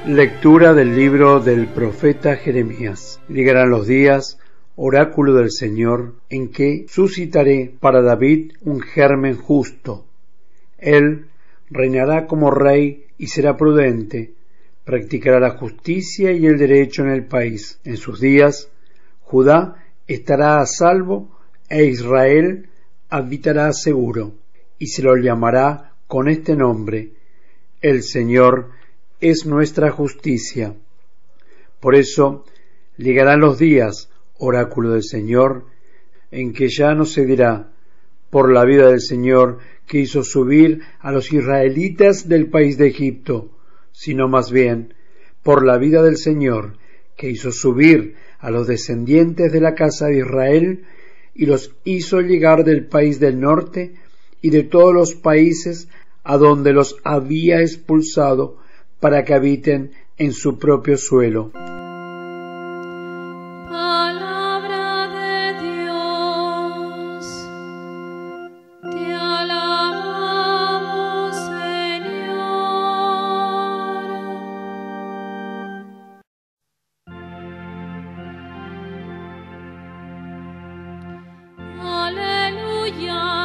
Lectura del libro del profeta Jeremías. Llegarán los días, oráculo del Señor, en que suscitaré para David un germen justo. Él reinará como rey y será prudente, practicará la justicia y el derecho en el país. En sus días, Judá estará a salvo e Israel habitará seguro, y se lo llamará con este nombre: El Señor es nuestra justicia. Por eso llegarán los días, oráculo del Señor, en que ya no se dirá: por la vida del Señor que hizo subir a los israelitas del país de Egipto, sino más bien: por la vida del Señor que hizo subir a los descendientes de la casa de Israel y los hizo llegar del país del norte y de todos los países a donde los había expulsado, para que habiten en su propio suelo. Palabra de Dios, te alabamos, Señor. Aleluya.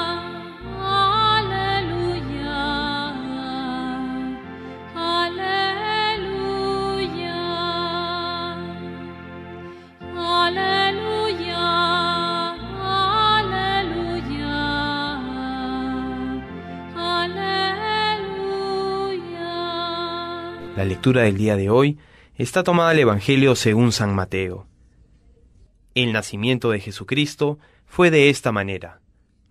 La lectura del día de hoy está tomada del Evangelio según San Mateo. El nacimiento de Jesucristo fue de esta manera.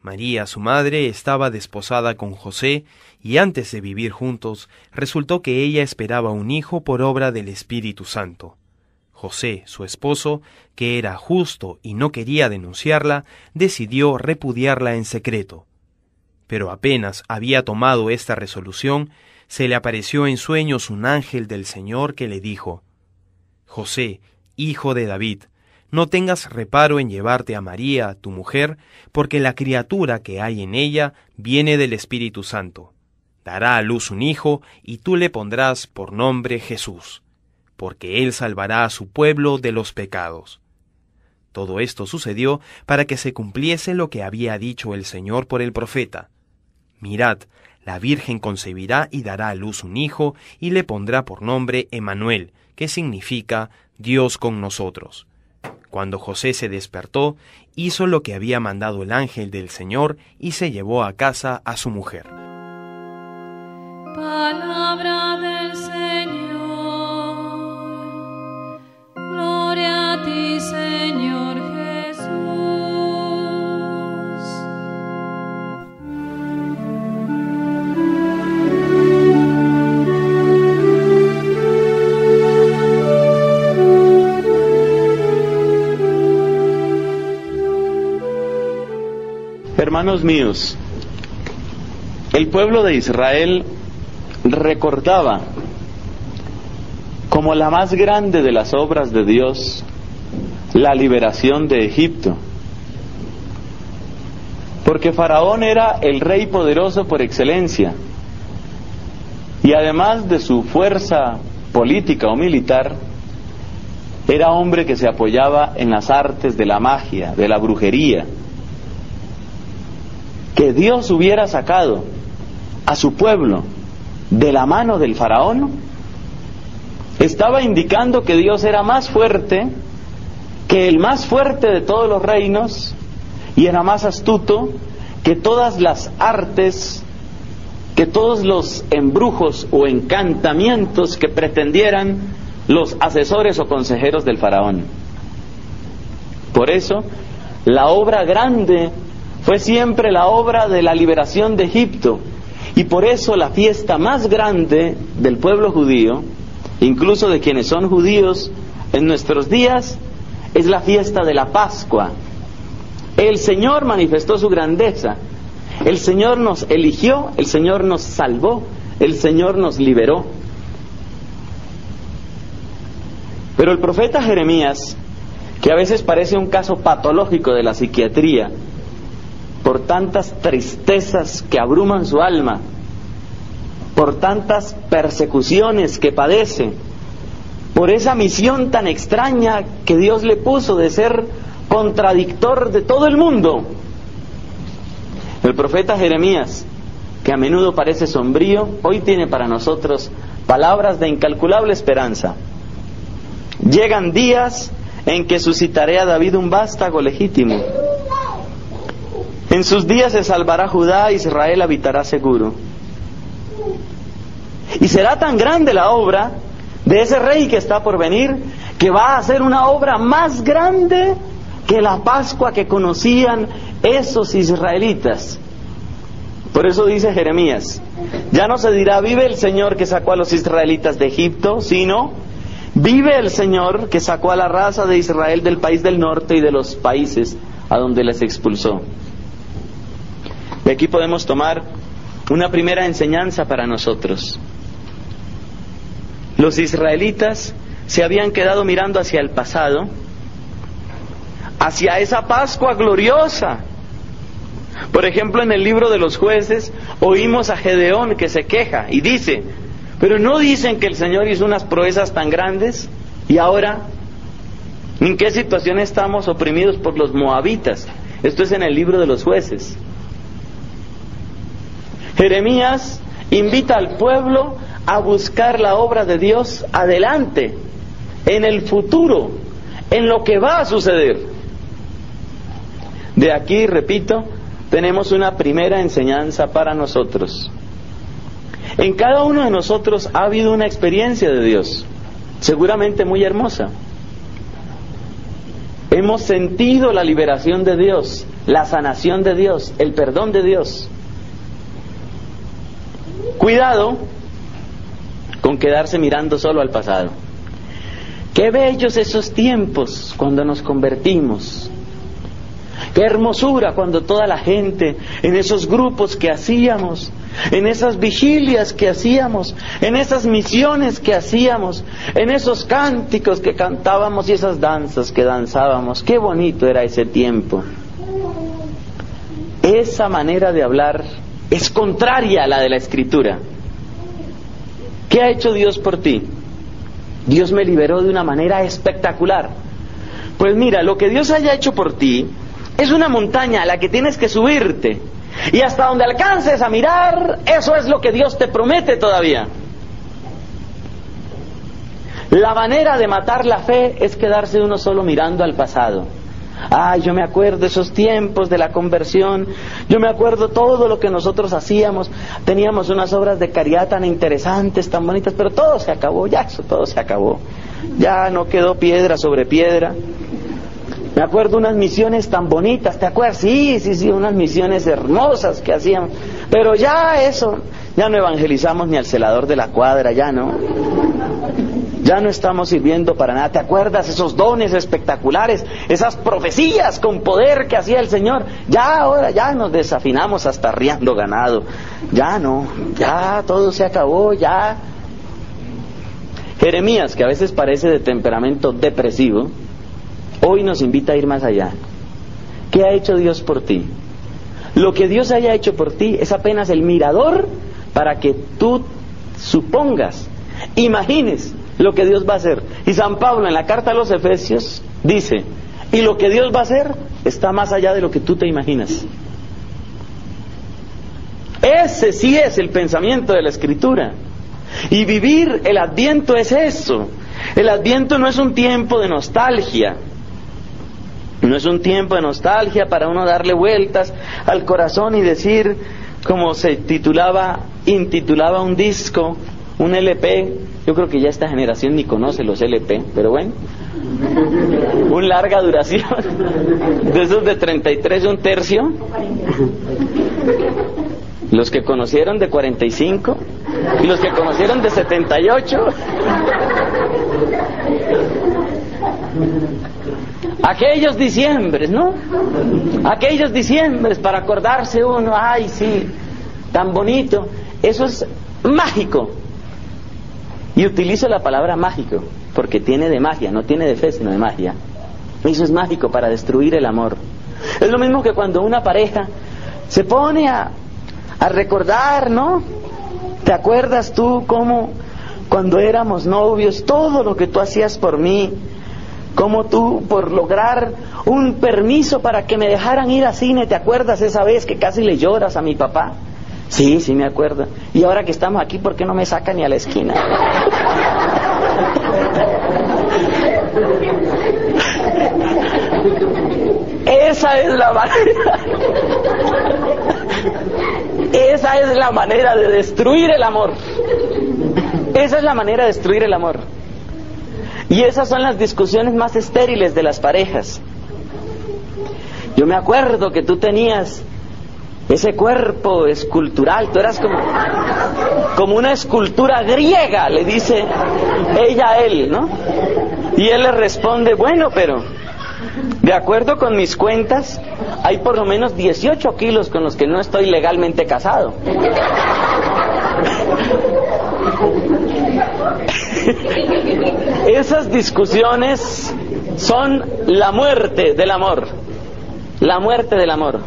María, su madre, estaba desposada con José, y antes de vivir juntos, resultó que ella esperaba un hijo por obra del Espíritu Santo. José, su esposo, que era justo y no quería denunciarla, decidió repudiarla en secreto. Pero apenas había tomado esta resolución, se le apareció en sueños un ángel del Señor que le dijo: José, hijo de David, no tengas reparo en llevarte a María, tu mujer, porque la criatura que hay en ella viene del Espíritu Santo. Dará a luz un hijo, y tú le pondrás por nombre Jesús, porque él salvará a su pueblo de los pecados. Todo esto sucedió para que se cumpliese lo que había dicho el Señor por el profeta: Mirad, la Virgen concebirá y dará a luz un hijo, y le pondrá por nombre Emmanuel, que significa Dios con nosotros. Cuando José se despertó, hizo lo que había mandado el ángel del Señor y se llevó a casa a su mujer. Palabra del Señor. Gloria a ti, Señor Jesús. Hermanos míos, el pueblo de Israel recordaba como la más grande de las obras de Dios la liberación de Egipto, porque Faraón era el rey poderoso por excelencia, y además de su fuerza política o militar, era hombre que se apoyaba en las artes de la magia, de la brujería. Que Dios hubiera sacado a su pueblo de la mano del faraón estaba indicando que Dios era más fuerte que el más fuerte de todos los reinos, y era más astuto que todas las artes, que todos los embrujos o encantamientos que pretendieran los asesores o consejeros del faraón. Por eso, la obra grande fue siempre la obra de la liberación de Egipto, y por eso la fiesta más grande del pueblo judío, incluso de quienes son judíos en nuestros días, es la fiesta de la Pascua. El Señor manifestó su grandeza, el Señor nos eligió, el Señor nos salvó, el Señor nos liberó. Pero el profeta Jeremías, que a veces parece un caso patológico de la psiquiatría, por tantas tristezas que abruman su alma, por tantas persecuciones que padece, por esa misión tan extraña que Dios le puso de ser contradictor de todo el mundo. El profeta Jeremías, que a menudo parece sombrío, hoy tiene para nosotros palabras de incalculable esperanza. Llegan días en que suscitaré a David un vástago legítimo. En sus días se salvará Judá, Israel habitará seguro. Y será tan grande la obra de ese rey que está por venir, que va a hacer una obra más grande que la Pascua que conocían esos israelitas. Por eso dice Jeremías, ya no se dirá vive el Señor que sacó a los israelitas de Egipto, sino vive el Señor que sacó a la raza de Israel del país del norte y de los países a donde les expulsó. De aquí podemos tomar una primera enseñanza para nosotros. Los israelitas se habían quedado mirando hacia el pasado, hacia esa Pascua gloriosa. Por ejemplo, en el libro de los Jueces oímos a Gedeón que se queja y dice, pero ¿no dicen que el Señor hizo unas proezas tan grandes? Y ahora, ¿en qué situación estamos oprimidos por los moabitas? Esto es en el libro de los Jueces. Jeremías invita al pueblo a buscar la obra de Dios adelante, en el futuro, en lo que va a suceder. De aquí, repito, tenemos una primera enseñanza para nosotros. En cada uno de nosotros ha habido una experiencia de Dios, seguramente muy hermosa. Hemos sentido la liberación de Dios, la sanación de Dios, el perdón de Dios. Cuidado con quedarse mirando solo al pasado. Qué bellos esos tiempos cuando nos convertimos. Qué hermosura cuando toda la gente, en esos grupos que hacíamos, en esas vigilias que hacíamos, en esas misiones que hacíamos, en esos cánticos que cantábamos y esas danzas que danzábamos, qué bonito era ese tiempo. Esa manera de hablar es contraria a la de la Escritura. ¿Qué ha hecho Dios por ti? Dios me liberó de una manera espectacular. Pues mira, lo que Dios haya hecho por ti es una montaña a la que tienes que subirte, y hasta donde alcances a mirar, eso es lo que Dios te promete todavía. La manera de matar la fe es quedarse uno solo mirando al pasado. Ay, yo me acuerdo esos tiempos de la conversión, yo me acuerdo todo lo que nosotros hacíamos, teníamos unas obras de caridad tan interesantes, tan bonitas, pero todo se acabó, ya eso todo se acabó, ya no quedó piedra sobre piedra. Me acuerdo unas misiones tan bonitas, ¿te acuerdas? Sí, unas misiones hermosas que hacíamos, pero ya eso, ya no evangelizamos ni al celador de la cuadra, ya no estamos sirviendo para nada. ¿Te acuerdas esos dones espectaculares, esas profecías con poder que hacía el Señor? Ya ahora, ya nos desafinamos hasta arriando ganado, ya no, ya todo se acabó, ya. Jeremías, que a veces parece de temperamento depresivo, hoy nos invita a ir más allá. ¿Qué ha hecho Dios por ti? Lo que Dios haya hecho por ti es apenas el mirador para que tú supongas, imagines lo que Dios va a hacer. Y San Pablo en la carta a los Efesios dice, y lo que Dios va a hacer está más allá de lo que tú te imaginas. Ese sí es el pensamiento de la Escritura. Y vivir el Adviento es eso. El Adviento no es un tiempo de nostalgia. No es un tiempo de nostalgia para uno darle vueltas al corazón y decir, como se intitulaba un disco, un LP, yo creo que ya esta generación ni conoce los LP, pero bueno, un larga duración, de esos de 33 un tercio, los que conocieron de 45, y los que conocieron de 78, aquellos diciembres, ¿no? Aquellos diciembres para acordarse uno, ay sí, tan bonito, eso es mágico. Y utilizo la palabra mágico porque tiene de magia, no tiene de fe sino de magia. Eso es mágico para destruir el amor. Es lo mismo que cuando una pareja se pone a recordar, ¿no? ¿Te acuerdas tú cómo cuando éramos novios, todo lo que tú hacías por mí, como tú por lograr un permiso para que me dejaran ir al cine, ¿te acuerdas esa vez que casi le lloras a mi papá? Sí, sí me acuerdo. Y ahora que estamos aquí, ¿por qué no me sacan ni a la esquina? Esa es la manera. Esa es la manera de destruir el amor. Esa es la manera de destruir el amor. Y esas son las discusiones más estériles de las parejas. Yo me acuerdo que tú tenías ese cuerpo escultural, tú eras como una escultura griega, le dice ella a él, ¿no? Y él le responde, bueno, pero de acuerdo con mis cuentas, hay por lo menos 18 kilos con los que no estoy legalmente casado. Esas discusiones son la muerte del amor. La muerte del amor.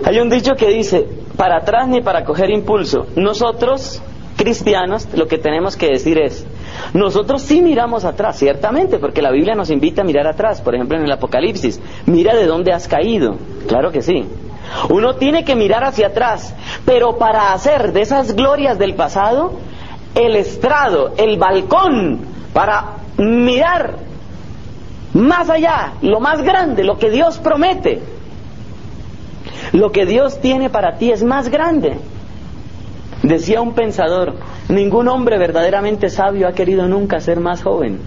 Hay un dicho que dice, para atrás ni para coger impulso. Nosotros, cristianos, lo que tenemos que decir es, nosotros sí miramos atrás, ciertamente, porque la Biblia nos invita a mirar atrás. Por ejemplo, en el Apocalipsis, mira de dónde has caído. Claro que sí. Uno tiene que mirar hacia atrás, pero para hacer de esas glorias del pasado el estrado, el balcón, para mirar más allá, lo más grande, lo que Dios promete. Lo que Dios tiene para ti es más grande. Decía un pensador, ningún hombre verdaderamente sabio ha querido nunca ser más joven.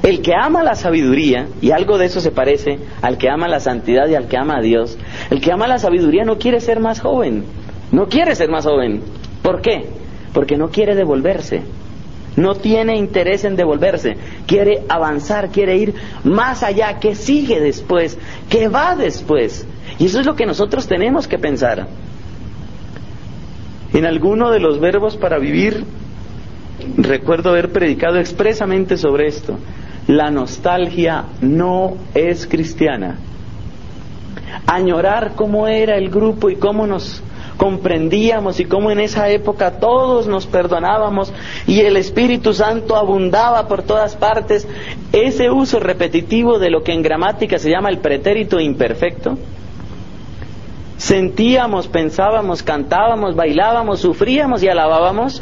El que ama la sabiduría, y algo de eso se parece al que ama la santidad y al que ama a Dios, el que ama la sabiduría no quiere ser más joven. No quiere ser más joven. ¿Por qué? Porque no quiere devolverse. No tiene interés en devolverse. Quiere avanzar, quiere ir más allá. ¿Qué sigue después? ¿Qué va después? Y eso es lo que nosotros tenemos que pensar. En alguno de los verbos para vivir, recuerdo haber predicado expresamente sobre esto. La nostalgia no es cristiana. Añorar cómo era el grupo y cómo nos comprendíamos y cómo en esa época todos nos perdonábamos y el Espíritu Santo abundaba por todas partes. Ese uso repetitivo de lo que en gramática se llama el pretérito imperfecto. Sentíamos, pensábamos, cantábamos, bailábamos, sufríamos y alabábamos.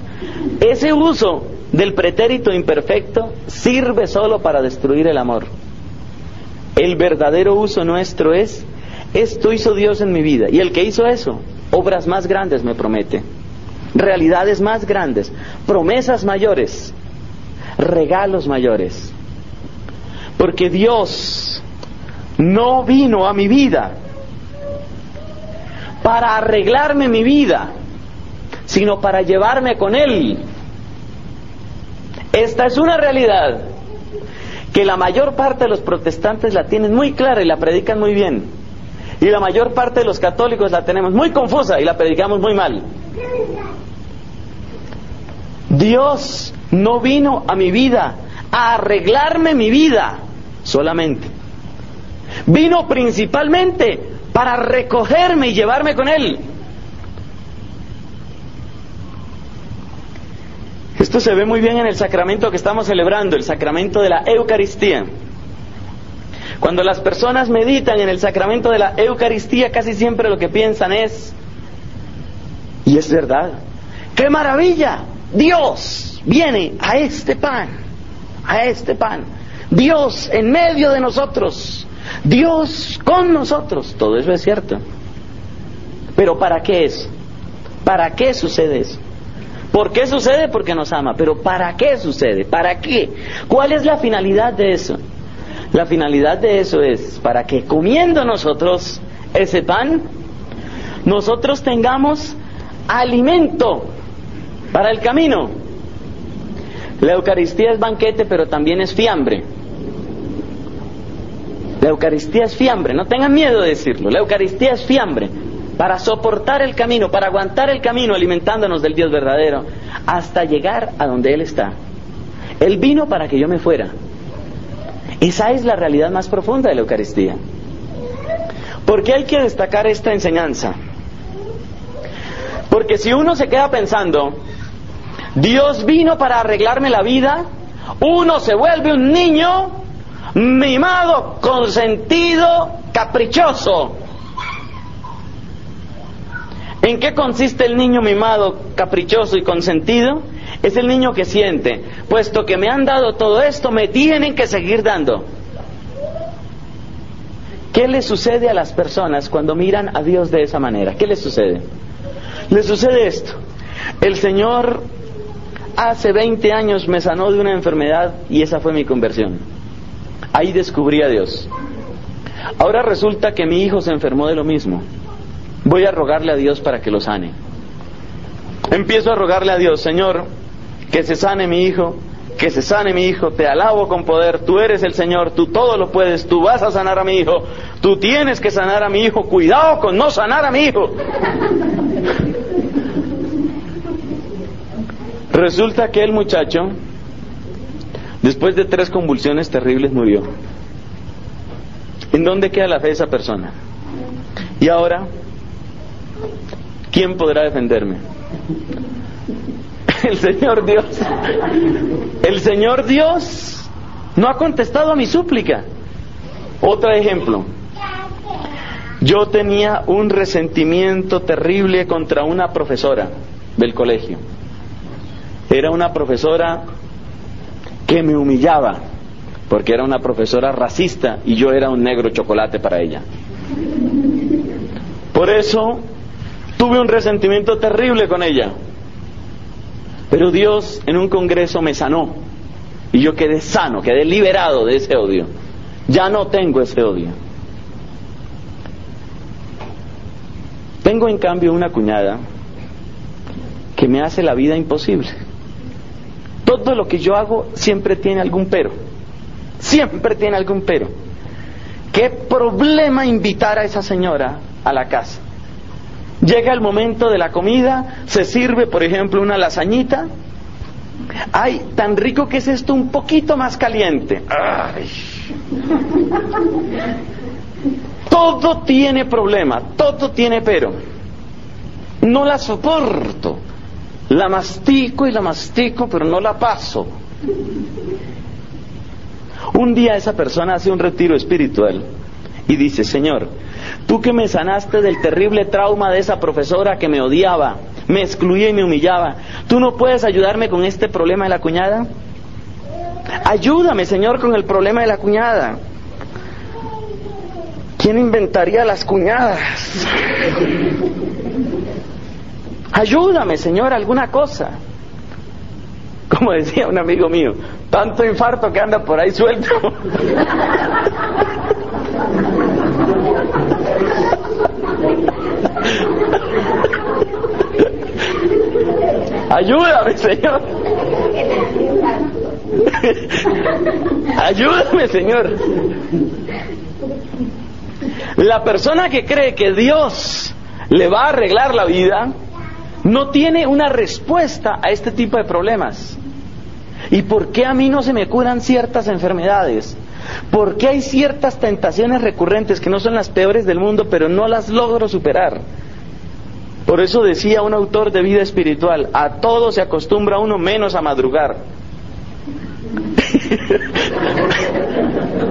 Ese uso del pretérito imperfecto sirve solo para destruir el amor. El verdadero uso nuestro es, esto hizo Dios en mi vida, y el que hizo eso, obras más grandes me promete, realidades más grandes, promesas mayores, regalos mayores. Porque Dios no vino a mi vida para arreglarme mi vida, sino para llevarme con Él. Esta es una realidad que la mayor parte de los protestantes la tienen muy clara y la predican muy bien, y la mayor parte de los católicos la tenemos muy confusa y la predicamos muy mal. Dios no vino a mi vida a arreglarme mi vida solamente. Vino principalmente para recogerme y llevarme con Él. Esto se ve muy bien en el sacramento que estamos celebrando, el sacramento de la Eucaristía. Cuando las personas meditan en el sacramento de la Eucaristía, casi siempre lo que piensan es, y es verdad, ¡qué maravilla! Dios viene a este pan, Dios en medio de nosotros, Dios con nosotros. Todo eso es cierto. Pero ¿para qué es? ¿Para qué sucede eso? ¿Por qué sucede? Porque nos ama. Pero ¿para qué sucede? ¿Para qué? ¿Cuál es la finalidad de eso? La finalidad de eso es para que comiendo nosotros ese pan, nosotros tengamos alimento para el camino. La Eucaristía es banquete, pero también es fiambre. La Eucaristía es fiambre, no tengan miedo de decirlo. La Eucaristía es fiambre para soportar el camino, para aguantar el camino, alimentándonos del Dios verdadero, hasta llegar a donde Él está. Él vino para que yo me fuera. Esa es la realidad más profunda de la Eucaristía. ¿Por qué hay que destacar esta enseñanza? Porque si uno se queda pensando Dios vino para arreglarme la vida. Uno se vuelve un niño mimado, consentido, caprichoso. ¿En qué consiste el niño mimado, caprichoso y consentido? Es el niño que siente, puesto que me han dado todo esto, me tienen que seguir dando. ¿Qué le sucede a las personas cuando miran a Dios de esa manera? ¿Qué les sucede? Les sucede esto. El Señor hace 20 años me sanó de una enfermedad y esa fue mi conversión. Ahí descubrí a Dios. Ahora resulta que mi hijo se enfermó de lo mismo. Voy a rogarle a Dios para que lo sane. Empiezo a rogarle a Dios, Señor, que se sane mi hijo, que se sane mi hijo, te alabo con poder, tú eres el Señor, tú todo lo puedes, tú vas a sanar a mi hijo, tú tienes que sanar a mi hijo, cuidado con no sanar a mi hijo. Resulta que el muchacho, después de 3 convulsiones terribles, murió. ¿En dónde queda la fe de esa persona? Y ahora, ¿quién podrá defenderme? El Señor Dios. El Señor Dios no ha contestado a mi súplica. Otro ejemplo. Yo tenía un resentimiento terrible contra una profesora del colegio. Era una profesora que me humillaba, porque era una profesora racista y yo era un negro chocolate para ella. Por eso tuve un resentimiento terrible con ella. Pero Dios en un congreso me sanó y yo quedé sano, quedé liberado de ese odio. Ya no tengo ese odio. Tengo en cambio una cuñada que me hace la vida imposible. Todo lo que yo hago siempre tiene algún pero. Siempre tiene algún pero. ¿Qué problema invitar a esa señora a la casa? Llega el momento de la comida, se sirve, por ejemplo, una lasañita. ¡Ay, tan rico que es esto, un poquito más caliente! ¡Ay! Todo tiene problema, todo tiene pero. No la soporto. La mastico y la mastico, pero no la paso. Un día esa persona hace un retiro espiritual y dice, Señor, tú que me sanaste del terrible trauma de esa profesora que me odiaba, me excluía y me humillaba, ¿tú no puedes ayudarme con este problema de la cuñada? Ayúdame, Señor, con el problema de la cuñada. ¿Quién inventaría las cuñadas? Ayúdame, Señor, alguna cosa. Como decía un amigo mío, tanto infarto que anda por ahí suelto. Ayúdame, Señor. Ayúdame, Señor. La persona que cree que Dios le va a arreglar la vida no tiene una respuesta a este tipo de problemas. ¿Y por qué a mí no se me curan ciertas enfermedades? ¿Por qué hay ciertas tentaciones recurrentes que no son las peores del mundo, pero no las logro superar? Por eso decía un autor de vida espiritual, a todo se acostumbra uno menos a madrugar.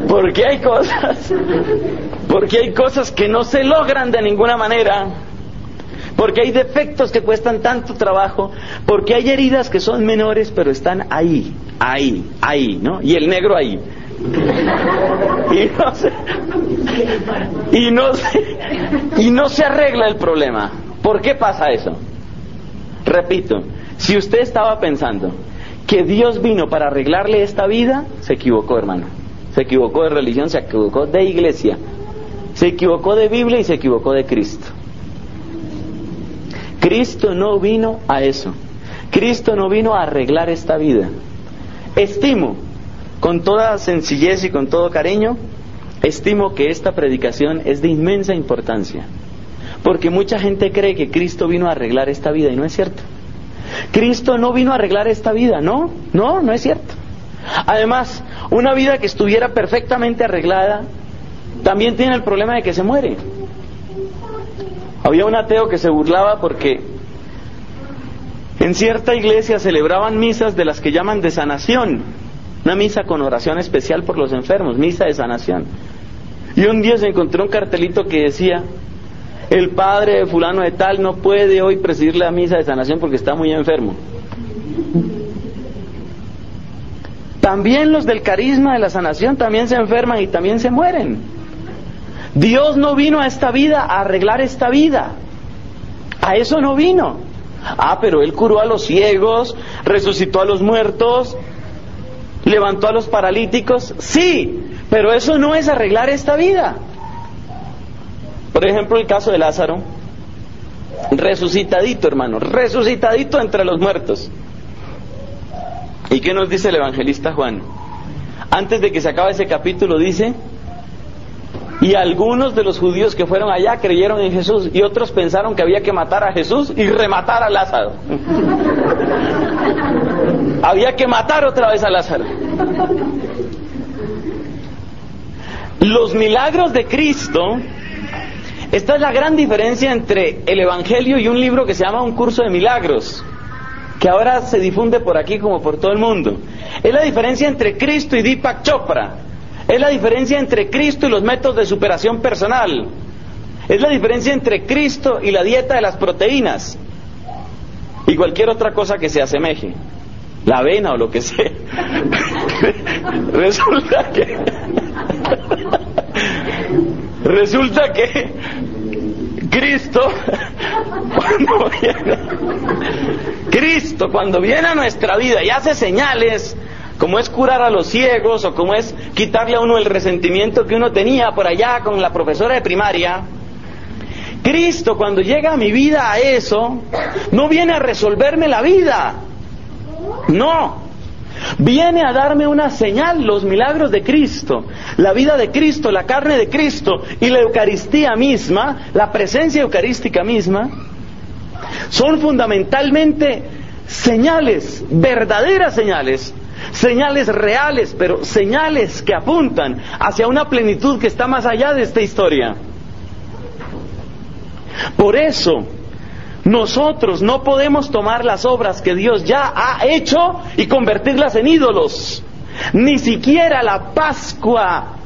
Porque hay cosas que no se logran de ninguna manera. Porque hay defectos que cuestan tanto trabajo, porque hay heridas que son menores pero están ahí, ¿no? Y el negro ahí. Y no se arregla el problema. ¿Por qué pasa eso? Repito, si usted estaba pensando que Dios vino para arreglarle esta vida, se equivocó, hermano. Se equivocó de religión, se equivocó de iglesia, se equivocó de Biblia y se equivocó de Cristo. Cristo no vino a eso. Cristo no vino a arreglar esta vida. Estimo, con toda sencillez y con todo cariño, estimo que esta predicación es de inmensa importancia. Porque mucha gente cree que Cristo vino a arreglar esta vida y no es cierto. Cristo no vino a arreglar esta vida, no es cierto. Además, una vida que estuviera perfectamente arreglada también tiene el problema de que se muere. Había un ateo que se burlaba porque En cierta iglesia celebraban misas de las que llaman de sanación, una misa con oración especial por los enfermos, misa de sanación. Y un día se encontró un cartelito que decía: el padre de fulano de tal no puede hoy presidir la misa de sanación porque está muy enfermo. También los del carisma de la sanación también se enferman y también se mueren. Dios no vino a esta vida a arreglar esta vida. A eso no vino. Pero Él curó a los ciegos, resucitó a los muertos, levantó a los paralíticos. Sí, pero eso no es arreglar esta vida. Por ejemplo, el caso de Lázaro, resucitadito, hermano, resucitadito entre los muertos. ¿Y qué nos dice el evangelista Juan? Antes de que se acabe ese capítulo dice: y algunos de los judíos que fueron allá creyeron en Jesús, y otros pensaron que había que matar a Jesús y rematar a Lázaro. Había que matar otra vez a Lázaro. Los milagros de Cristo, esta es la gran diferencia entre el Evangelio y un libro que se llama Un Curso de Milagros, que ahora se difunde por aquí como por todo el mundo. Es la diferencia entre Cristo y Deepak Chopra. Es la diferencia entre Cristo y los métodos de superación personal. Es la diferencia entre Cristo y la dieta de las proteínas y cualquier otra cosa que se asemeje, la avena o lo que sea. Resulta que Cristo cuando viene a nuestra vida y hace señales, como es curar a los ciegos, o como es quitarle a uno el resentimiento que uno tenía por allá con la profesora de primaria. Cristo, cuando llega a mi vida a eso, no viene a resolverme la vida, no, viene a darme una señal. Los milagros de Cristo, la vida de Cristo, la carne de Cristo y la Eucaristía misma, la presencia eucarística misma, son fundamentalmente señales, verdaderas señales, señales reales, pero señales que apuntan hacia una plenitud que está más allá de esta historia. Por eso, nosotros no podemos tomar las obras que Dios ya ha hecho y convertirlas en ídolos. Ni siquiera la Pascua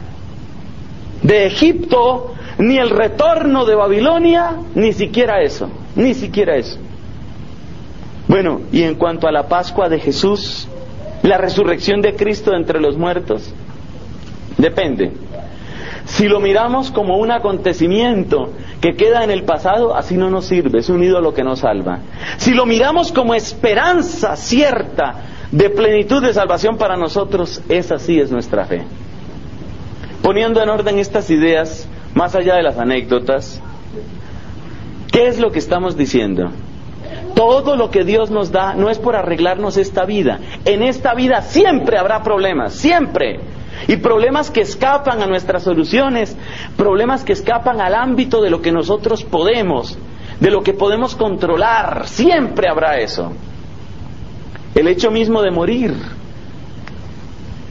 de Egipto, ni el retorno de Babilonia, ni siquiera eso, ni siquiera eso. Bueno, y en cuanto a la Pascua de Jesús, la resurrección de Cristo de entre los muertos, depende. Si lo miramos como un acontecimiento que queda en el pasado, así no nos sirve, es un ídolo que no salva. Si lo miramos como esperanza cierta de plenitud de salvación para nosotros, esa sí es nuestra fe. Poniendo en orden estas ideas, más allá de las anécdotas, ¿qué es lo que estamos diciendo? Todo lo que Dios nos da no es por arreglarnos esta vida. En esta vida siempre habrá problemas, siempre. Y problemas que escapan a nuestras soluciones, problemas que escapan al ámbito de lo que nosotros podemos, de lo que podemos controlar. Siempre habrá eso. El hecho mismo de morir.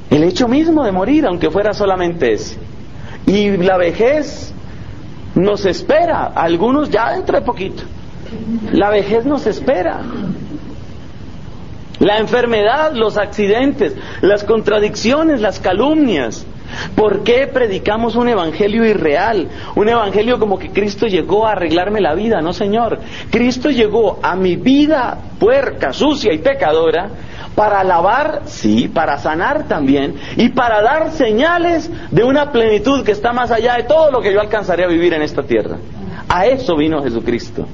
El hecho mismo de morir, aunque fuera solamente ese. Y la vejez nos espera, algunos ya dentro de poquito. La vejez nos espera. La enfermedad, los accidentes, las contradicciones, las calumnias. ¿Por qué predicamos un evangelio irreal? Un evangelio como que Cristo llegó a arreglarme la vida. No, Señor. Cristo llegó a mi vida puerca, sucia y pecadora para lavar, sí, para sanar también, y para dar señales de una plenitud que está más allá de todo lo que yo alcanzaré a vivir en esta tierra. A eso vino Jesucristo.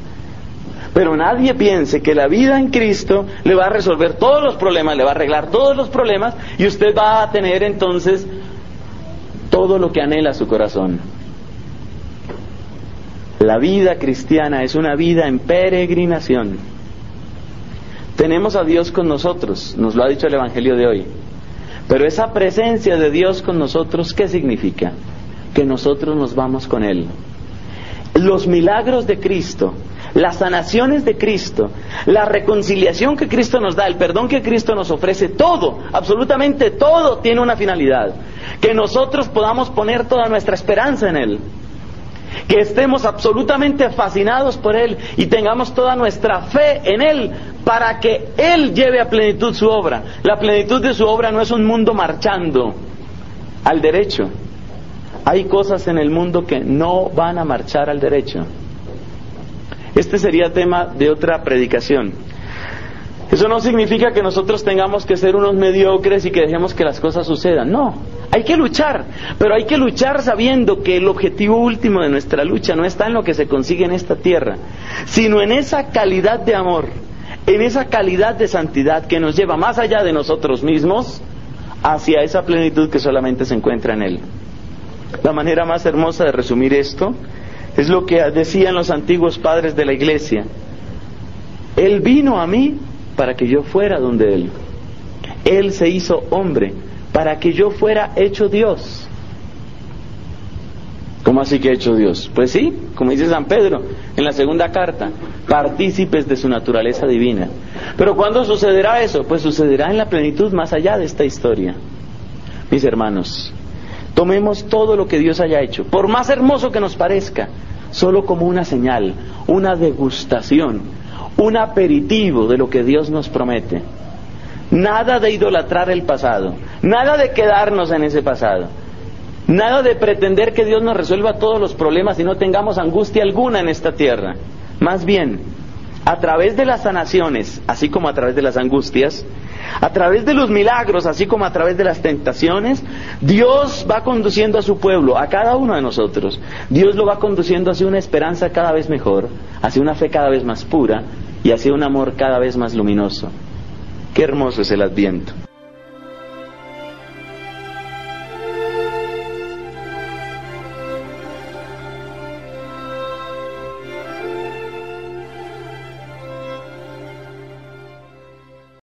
Pero nadie piense que la vida en Cristo le va a resolver todos los problemas, le va a arreglar todos los problemas, y usted va a tener entonces todo lo que anhela su corazón. La vida cristiana es una vida en peregrinación. Tenemos a Dios con nosotros, nos lo ha dicho el Evangelio de hoy. Pero esa presencia de Dios con nosotros, ¿qué significa? Que nosotros nos vamos con Él. Los milagros de Cristo, las sanaciones de Cristo, la reconciliación que Cristo nos da, el perdón que Cristo nos ofrece, todo, absolutamente todo tiene una finalidad: que nosotros podamos poner toda nuestra esperanza en Él. que estemos absolutamente fascinados por Él y tengamos toda nuestra fe en Él para que Él lleve a plenitud su obra. La plenitud de su obra no es un mundo marchando al derecho. Hay cosas en el mundo que no van a marchar al derecho. Este sería tema de otra predicación. Eso no significa que nosotros tengamos que ser unos mediocres y que dejemos que las cosas sucedan. No, hay que luchar, pero hay que luchar sabiendo que el objetivo último de nuestra lucha no está en lo que se consigue en esta tierra, sino en esa calidad de amor, en esa calidad de santidad que nos lleva más allá de nosotros mismos hacia esa plenitud que solamente se encuentra en Él. La manera más hermosa de resumir esto es lo que decían los antiguos padres de la iglesia: Él vino a mí para que yo fuera donde Él. Él se hizo hombre para que yo fuera hecho Dios. ¿Cómo así que hecho Dios? Pues sí, como dice San Pedro en la segunda carta, partícipes de su naturaleza divina. Pero ¿cuándo sucederá eso? Pues sucederá en la plenitud más allá de esta historia. Mis hermanos, tomemos todo lo que Dios haya hecho, por más hermoso que nos parezca, solo como una señal, una degustación, un aperitivo de lo que Dios nos promete. Nada de idolatrar el pasado, nada de quedarnos en ese pasado, nada de pretender que Dios nos resuelva todos los problemas y no tengamos angustia alguna en esta tierra. Más bien, a través de las sanaciones, así como a través de las angustias, a través de los milagros, así como a través de las tentaciones, Dios va conduciendo a su pueblo, a cada uno de nosotros. Dios lo va conduciendo hacia una esperanza cada vez mejor, hacia una fe cada vez más pura y hacia un amor cada vez más luminoso. Qué hermoso es el Adviento.